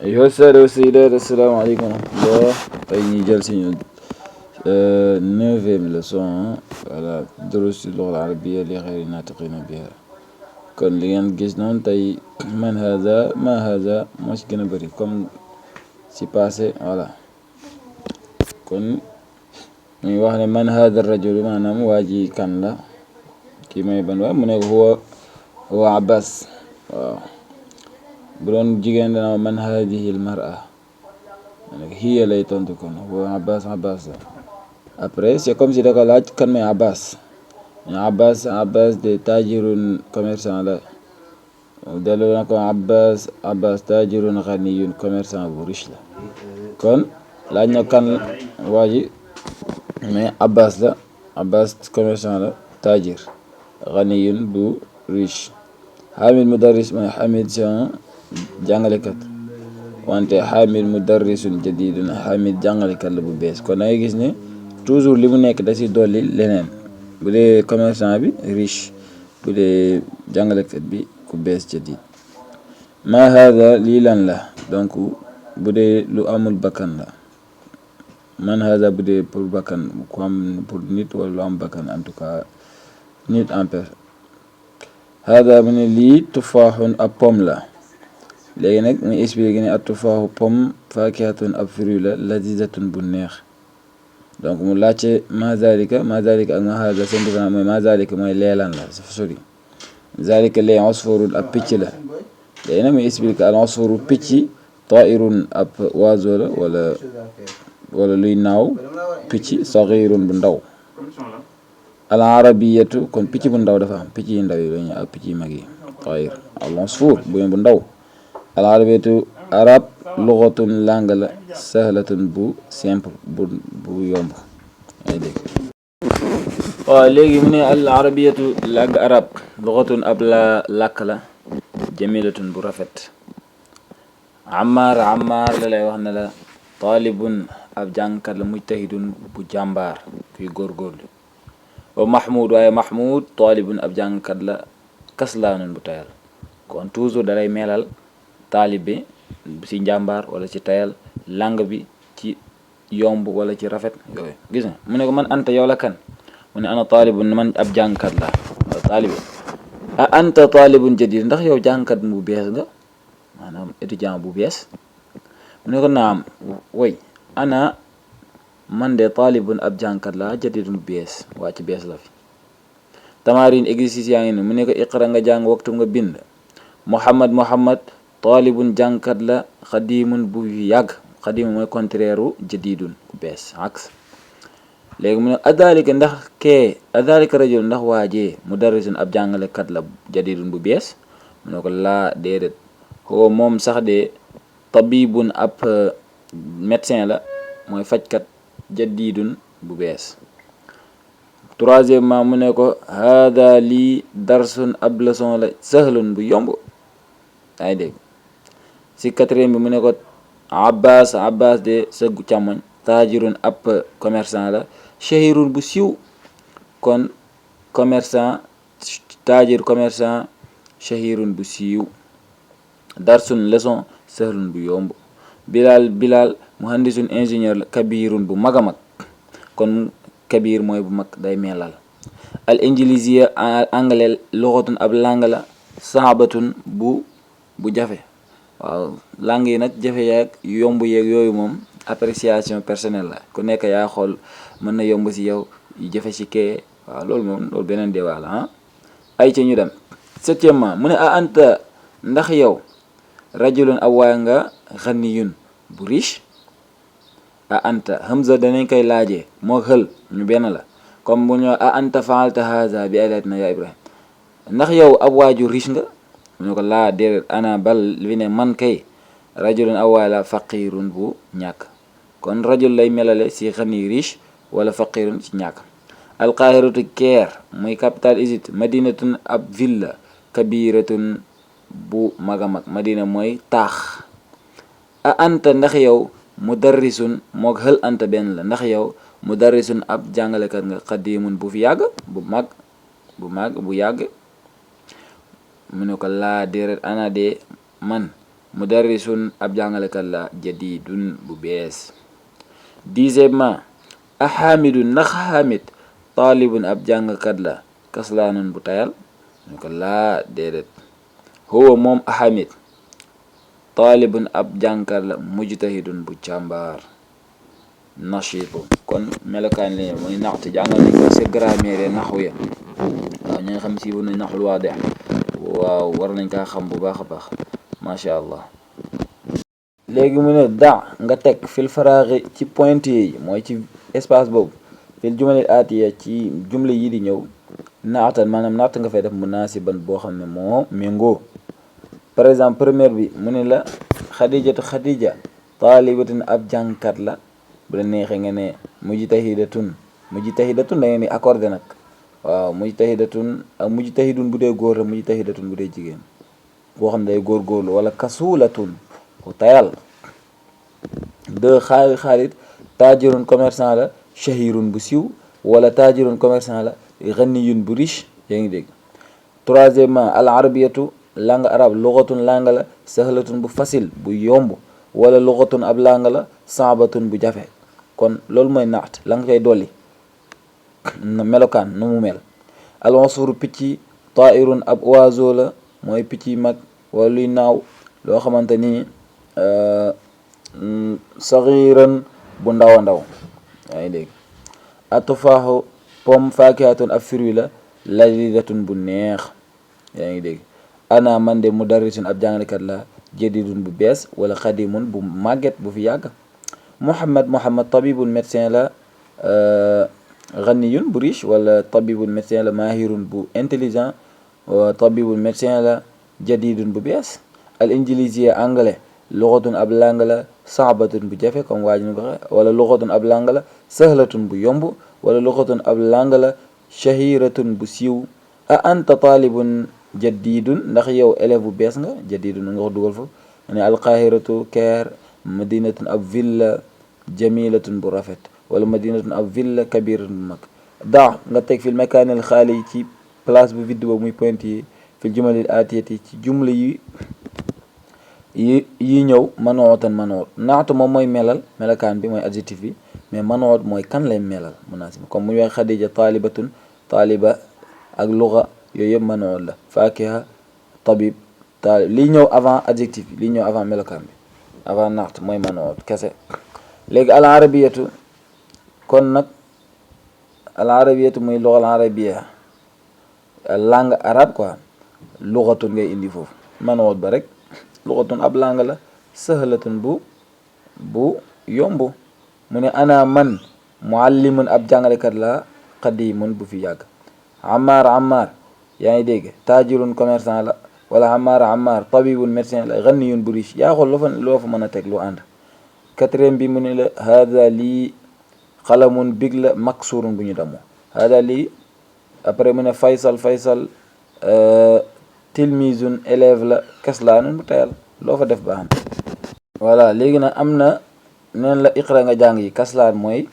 أيها السادة والسيدات السلام عليكم ورحمة الله. tey ñu jël suñu 9e leçon voilà duruus al-lugha al-arabiyya li ghayri naatiqiina biha. kon li ngeen gis noonu tey man haza ma haza moo ci gën a bëri comme ci passé voilà. kon muy wax ne man haza rajul maanaam waa ji kan la kii may ban waa mu ne huwa Abbas. waaw bu doon jigéen dana man hadihi al mar'a hiya lay tontu kon huwa Abbas la après c'est comme si da ko laaj kan may Abbas de tajirun commerçant la delloo na ko Abbas tajirun ghaniyun commerçant bu riche la. kon laaj na kan waa ji mais Abbas commerçant la tajir ghaniyun bu riche. Hamid mudarris mooy Hamid c'est un jàngalekat wante Hamid mudarrisun jadidun Hamid jàngalekat la bu bees. kon da ngay gis ne toujours li mu nekk da si dolli leneen bu dee commerçant bi riche bu dee jàngalekat bi ku bees jadid. ma hada lii lan la donc bu dee lu amul bakkan la man hada bu dee pour bakkan ku am pour nit wala lu am bakkan en tout cas nit en personne. hada mu ne lii tufaaxun ab pomme la léegi nag mu expliqué ne ab tufaaxu pomme faakihatun ab fruit la lazizatun bu neex. donc mu laajte ma zalika ak ma hada seen différence mooy ma zalika mooy leelan la dafa sori zalika lee usfurun ab picc la. léegi nag mu expliqué al usfuru picc tairun ab oiseau la wala luy naaw picc saxirun bu ndaw. al arabiyatu kon picc bu ndaw dafa am picc yu ndaw yi lañu ak picc yu mag yi tair al usfur bu ndaw. al arabiyatu arab lugatun langue la sahlatun bu simple bu yomb ay dégg. waaw léegi mu ne al arabiyatu langue arab lugatun ab làkk la jamilatun bu rafet. Ammar la lay wax ne la talibun ab jàngkat la mujtahidun bu jàmbaar kuy góorgóorlu. wa Mahmoud waaye Mahmoud talibun ab jàngkat la kaslaanun bu tayal. kon toujours dalay melal taalib bi ci njàmbaar wala ci tayal langue bi ci yomb wala ci rafet yooyu gis nga mu ne ko man anta yow la kan mu ne ana taalibun man ab jàngkat la taalibi a anta taalibun jadid ndax yow jàngkat bu bees nga maanaam étudiant bu bees mu ne ko naam way ana man de taalibun ab jàngkat la jadidun bu bees waa ci bees la fi. tamarin exercice yaa ngi ne mu ne ko iqra nga jàng waxtu nga bind. Muhammad taalibun jàngkat la xadimun bu yàgg xadimun mooy contraire u jadidun bu bees aks. léegi mu ne adalika rajul ndax waajee mudarrisun ab jàngalekat la jadidun bu bees mu ne ko laa déedéet ko moom sax de tabibun ab médecin la mooy fajkat jadidun bu bees. troisièmement mu ne ko hada lii darsun ab leçon la sahlun bu yomb ay dégg. si quatrième bi mu ne ko Abbas de sa càmmoñ taajirun ab commerçant la shahirun bu siiw. kon commerçant taajir commerçant shahirun bu siiw. darsun leçon sahlun bu yomb. Bilal muhandisun ingénieur la kabirun bu mag a mag. kon kabir mooy bu mag day melal. al injiliziya anglais lugatun ab langue la saabatun bu jafe. waaw langue yi nag jafe yaag yomb yeeg yooyu moom appréciation personnelle la ku nekk yaa xool mën na yomb si yow yu jafe si kee waaw loolu beneen débat la ay ca ñu dem. septièmement mu ne a anta ndax yow rajulun ab waay nga ghaniyun bu riche. a anta hamza danañ koy laajee moo xël ñu benn la comme bu ñu a anta faalta haza bi alatina ya Ibrahim ndax yow ab waaju riche nga mu ne ko laa déedéet ana bal li ne man kay rajulun ab waay la faqirun bu ñàkk. kon rajul lay melale si xani riche wala faqirun ci ñàkk. alqahiratu Caire muy capitale Égypte madinatun ab ville la kabiratun bu mag a mag madina mooy taax. a anta ndax yow mudarrisun moog xël anta benn la ndax yow mudarrisun ab jàngalekat nga xadimun bu fi yàgg bu yàgg mu ne ko laa déedéet ana de man mudarrisun ab jàngalekat la jadidun bu bees. dixièmement ahamidun ndax hamid taalibun ab jàngkat la kaslaanun bu tayal ñu ko laa déedéet. huwa moom ahamid taalibun ab jàngkat la mujtahidun bu càmbaar nashitu. kon melokaan li mooy naxt jàngal nañ ko ci grammaire naxu ya waaw ñi nga xam si nañ naxul waadix waaw war nañ kaa xam bu baax a baax macha allah. léegi mu ne da nga teg fil faraaxi ci pointillé yi mooy ci espace boobu fil jumalil aatiya ci jumla yi di ñëw naatan maanaam naat nga fay def munaasiban boo xam ne moo méngoo. par exemple première bi mu ne la xadija taalibatun ab jàngkat la bu la neexee nga ne mujtahidatun da ngeen di accordé nag waaw mujtahidatun ak mujtahidun bu dee góor la mujtahidatun bu dee jigéen boo xam ne day góorgóorlu wala kasulatun ku tayal. deux xaalit taajirun commerçant la shahirun bu siiw wala taajirun commerçant la ghaniyun bu riche yaa ngi dégg. troisièmement al arabiyatu langue arabe lugatun langue la sahlatun bu facile bu yomb wala lugatun ab langue la saabatun bu jafe. kon loolu mooy naat la nga koy dolli melokaan nu mu mel. al usfur picc tairun ab oiseau la mooy picc yi mag wala luy naaw loo xamante ni saxiran bu ndaw a ndaw yaa ngi dégg. atufaaxu pomme faakihatun ab fruit la ladidatun bu neex yaa ngi dégg. ana man de mudarrisun ab jàngalekat la jadidun bu bees wala xadimun bu màgget bu fi yàgg. muhammad tabibun médecin la ghaniyun bu riche wala tabibun médecin la mahirun bu intelligent tabibun médecin la jadidun bu bees. al injilisiya anglais lugatun ab langue la saabatun bu jafe comme waa ji ñu ko waxee wala lugatun ab langue la sahlatun bu yomb wala lugatun ab langue la shahiratun bu siiw. a anta taalibun jadidun ndax yow élève bu bees nga jadidun nga ko dugal foofu ne alqahiratu Caire madinatun ab ville jamilatun bu rafet wala madinatun ab ville kabiratun bu mag. da nga teg fil makaanil xaali ci place bu vide boobu muy point yi fil jumalil aatiyati ci jumla yi ñëw manootan manoot. naatu moom mooy melal melakaan bi mooy adjectif bi mais manoot mooy kan lay melal munaasib comme mu ñu wax xadija taalibatun taaliba ak luga yooyu yëpp manoot la. fakiha tabib taalib lii ñëw avant adjectif bi lii ñëw avant melokaan bi avant naat mooy manoot kese. léegi al arabiyatu kon nag al arabiyatu muy luga al arabiya langue arabe quoi lugatun ngay indi foofu manoot ba rek lugatun ab langue la sahlatun bu yomb. mu ne ana man muallimun ab jàngalekat la qadimun bu fi yàgg. Ammar yaa ngi dégg taajirun commerçant la wala Ammar tabibun médecin la ghaniyun bu riche yaa xool loo fa mën a teg lu ànd. quatrième bi mu ne la hada lii xalamun big la maksurun bu ñu damoo hada lii après mu ne faysal tilmizun élève la kaslaanun bu tayal loo fa def baax na. voilà léegi nag am na neen la iqra nga jàng yi. kaslaan mooy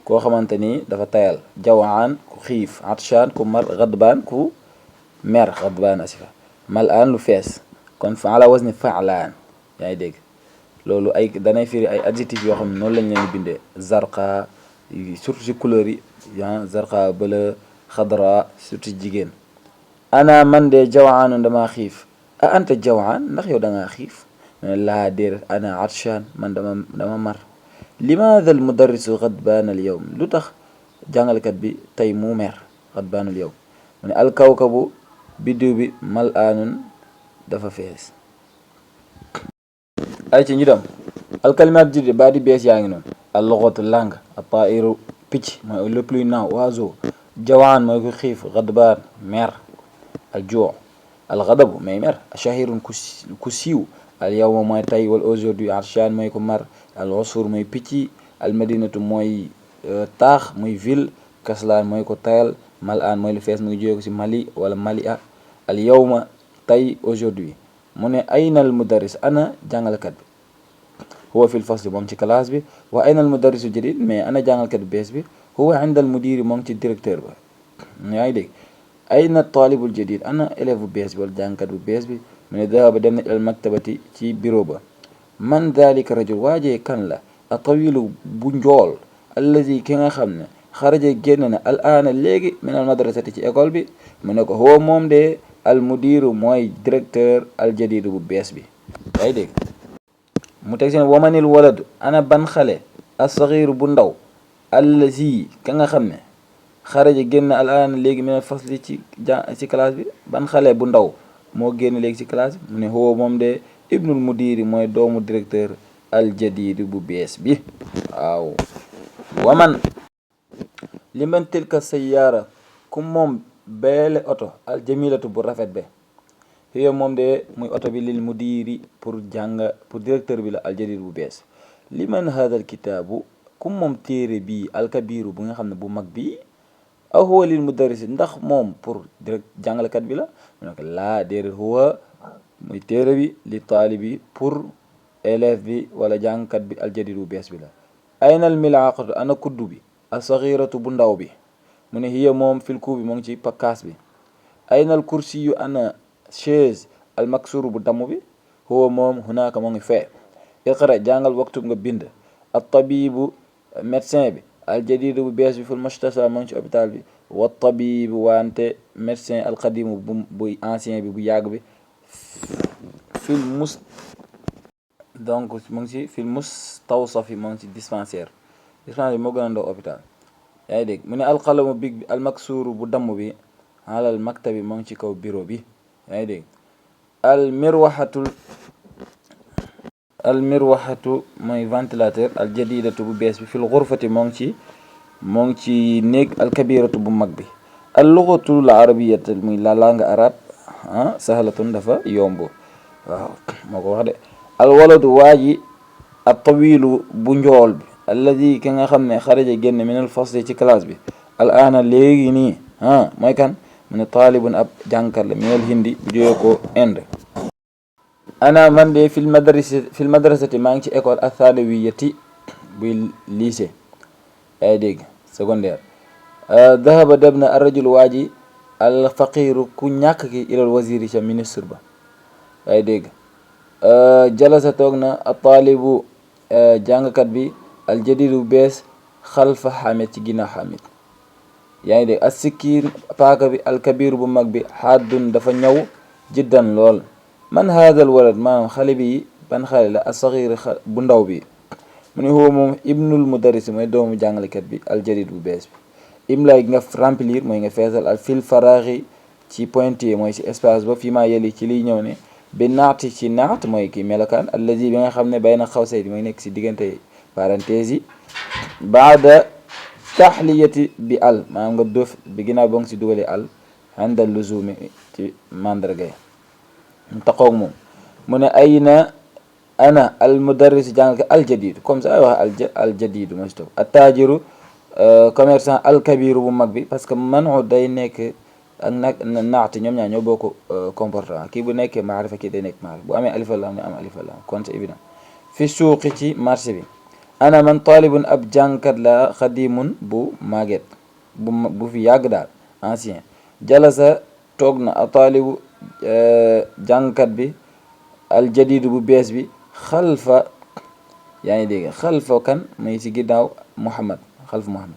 koo xamante ni dafa tayal. jawaan ku xiif. atshaan ku mar. gadbaan ku mer. gadbaan asifa. malaan lu fees. kon fa ala wazni faalaan yaa ngi dégg loolu ay danay firi ay adjectif yoo xam ne noonu lañ leen bindee. zarqa surtout ci couleur yi zarqa bleu xadra surtout jigéen. ana man de jawaanu dama xiif. a anta jawaan ndax yow dangaa xiif. laa déedéet ana atshaan man dama mar. limaada al mudarrisu xadbaan al yawm lu tax jàngalekat bi tey mu mer xadbaan al yawm. mu ne alkawkabu biddiw bi mal aanun dafa fees. ay ci ñu dem alkalimaat jidde baa di bees yaa ngi noonu. al lughatu langue al tairu picc mooy lépp luy naaw oiseau. jawaan mooy ku xiif. xadbaan mer. al juu al xadabu may mer. shahirun ku siiw. al yawma mooy tey wala aujourd'hui. atshaan mooy ku mar. al usfur mooy picc. al madinatu mooy taax muy ville. kaslaan mooy ko tayal. malaan mooy lu fees mu ngi jóge ko ci mali wala malia. al yawma tey aujourd'hui. mu ne ayna al mudarris ana jàngalekat bi. huwa fil fasli moom ci classe bi. wa ayna al mudarrisu jadid mais ana jàngalekat bi bees bi. huwa inda al mudiri moom ci directeur ba. yaa ngi dégg ayna talibul jadid ana élève bu bees bi wala jàngkat bu bees bi. mu ne dahaba dem na ilal maktabati ci bureau ba. man dalika rajul waajee kan la a tawilu bu njool allazi ki nga xam ne xaraja génn na al aana léegi min al madrasati ci école bi. mu ne ko huwa moom de al mudiru mooy directeur al jadidu bu bees bi. yaay dégg mu teg seen wamanil waladu ana ban xale as-saxiiru bu ndaw allazi ka nga xam ne xaraja génn al aana léegi min al fasli ci classe bi. ban xale bu ndaw moo génn léegi ci classe bi. mu ne huwa moom de ibnul mudiri mooy doomu directeur al jadidu bu bees bi. waaw waman li man tilka sayyaara ku moom beele oto al jamilatu bu rafet be hiya moom de muy oto bi lil mudiri pour directeur bi la al jadid bu bees. li man hadal kitaabu ku moom téere bi alkabiru bu nga xam ne bu mag bi aw huwa lil mudarris ndax moom pour jàngalekat bi la. mu ne ko laa déedéet huwa muy téere bi li taalibi pour élève bi wala jàngkat bi al jadid bu bees bi la. ayna al milaqatu ana kuddu bi al saxiratu bu ndaw bi. mu ne hiya moom fil kuubi moo ngi ci pakkaas bi. ayna al kursi yu ana chaise al maksuru bu damm bi. huwa moom hunaaka moo ngi fee. iqra jàngal waktub nga bind. al tabibu médecin bi al jadidu bu bees bi fil mustashfa moo ngi ci hôpital bi. wa tabibu wante médecin al qadimu bu ancien bi bu yàgg bi fil mus donc mu ngi ci fil mustawsafi moo ngi ci dispensaire bi moo gën a ndaw hôpital. yaa ngi dégg mu ne alqalamu big bi almaksuuru bu damm bi alal maktabi moo ngi ci kaw bureau bi. yaa ngi dégg almirwaxatu mooy ventilateur al jadidatu bu bees bi fil xurfati moo ngi ci néeg alkabiratu bu mag bi. al lughatu al arabiyatu muy la langue arabe sahlatun dafa yomb. waaw moo ko wax de. al waladu waaji at tawilu bu njool bi alladi ki nga xam ne xaraja génn min al fasli ci classe bi al aana léegi nii mooy kan. mu ne taalibun ab jàngkat la minal hindi bu jógee ko Inde. ana man de fil madrasati maa ngi ci école athanawiyati buy lycée. ay dégg secondaire. dahaba dem na arrajul waaji al faqiru ku ñàkk ki ilal waziri ca ministre ba. ay dégg jalasa toog na a taalibu jàngkat bi al jadidu bees xalfa xamid ci ginnaaw xamid. yaa ngi dégg as sikkiin paaka bi alkabiru bu mag bi xaddun dafa ñëw jiddan lool. man haadal walad maanaam xale bi ban xale la assaxir bu ndaw bi. mu ne huwa moom ibnul mudarris mooy doomu jàngalekat bi al jadid bu bees bi. imlaay nga remplir mooy nga feesal al fil faraaxi ci pointillé mooy ci espace ba fii maa yeli ci liy ñëw ne bi naati ci naat mooy ki melokaan allazi bi nga xam ne bay na xaw say mooy nekk ci diggante parenthèse yi. baada taxliyati bi al maanaam nga dóof bi ginnaaw ba nga si dugalee al àndal luzumi ci mandarga yi mu taxoog moom. mu ne ayna ana al mudarris jàngal al jadid comme ça ay wax al jadid mooy si toog attaajiru commerçant al kabiru bu mag bi parce que manu day nekk ak naati ñoom ñaar ñoo bokk comportement kii bu nekkee maarifa kii day nekk maarifa bu amee alifa lam ne am alifa lam kon c'est évident. fi suuqi ci marché bi. ana man taalibun ab jàngkat la xadimun bu màgget bu fi yàgg daal ancien. jalasa toog na a taalibu jàngkat bi al jadidu bu bees bi xalfa. yaa ngi dégg xalfa kan muy ci ginnaaw Muhammad xalfa Muhammad.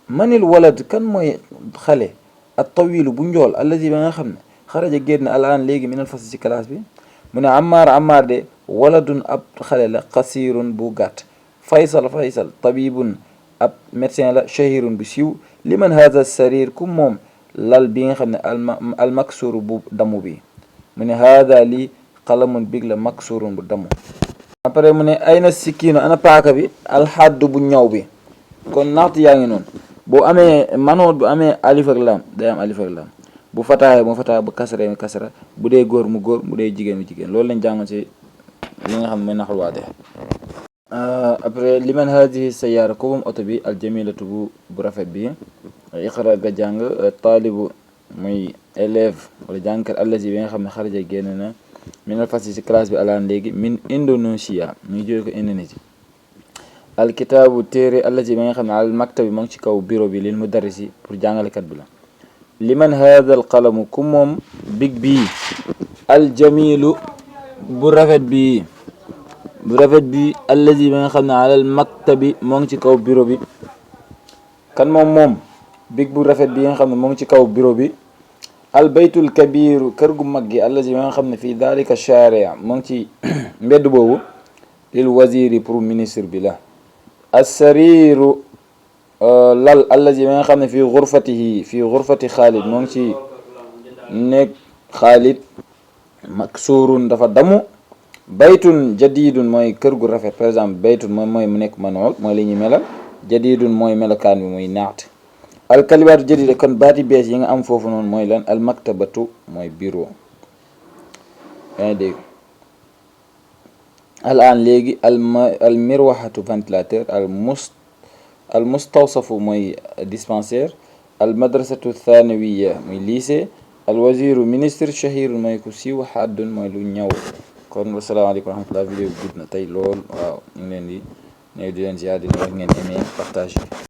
manil walad kan mooy xale at tawilu bu njool allazi ba nga xam ne xaraja génn al aan léegi minal fasl ci classe bi. mu ne Ammar de waladun ab xale la qasirun bu gàtt. Faysal tabibun ab médecin la shahirun bu siiw. liman haza sarir ku moom lal bi nga xam ne al maksuru bu damu bi. mu ne haada lii qalamun big la maksurun bu damu. après mu ne ayna sikkiinu ana paaka bi alxaddu bu ñaw bi. kon naxtu yaa ngi noonu boo amee manoot bu amee alif ak lam day am alif ak lam bu fataaye mu fataa bu kasra mu kasra bu dee góor mu góor bu dee jigéen mu jigéen loolu lañ jàngoon ci li nga xam ne mooy naxul waate. après liman hadihi sayyaara ko moom oto bi aljamilatu bu rafet bi. iqra ga jàng taalibu muy élève wala jàngkat allazi bi nga xam ne xaraja génn na minal fasli ci classe bi alaan léegi min Indonesia muy jóge ko Indonésie. alkitaabu téere allazi bi nga xam ne al maktabi moo ngi ci kaw bureau bi lil mudarrisi pour jàngalekat bi la. liman haada al qalamu ku moom big bii aljamilu bu rafet bi allazi ba nga xam ne alal maktabi moo ngi ci kaw bureau bi. kan moom big bu rafet bi nga xam ne moo ngi ci kaw bureau bi. albaytul kabiru kër gu mag gi allazi ba nga xam ne fii dalika sharia moo ngi ci mbedd boobu. lil waziri pour ministre bi la. assariru lal allazi ba nga xam ne fii xurfati Xaalid moo ngi ci nekk Xaalid maksurun dafa damu. baytun jadidun mooy kër gu rafet par exemple baytun mooy mu nekk manool mooy li ñuy melal. jadidun mooy melokaan bi muy naat. alkalimaatu jadida kon baati bees yi nga am foofu noonu mooy lan almaktabatu mooy bureau. yaa ngi dégg alaan léegi almirwaxatu ventilateur almustawsafu mooy dispensaire. almadrasatu thanawiya muy lycée. alwaziru ministre. shahirun mooy ku siiw. xaddun mooy lu ñaw. kon wasalaamaaleykum wa rahmatullah. vidéo bi gudd na tey lool waaw ñu ngi leen di nuyu di leen ziar di wax ngeen aimé partage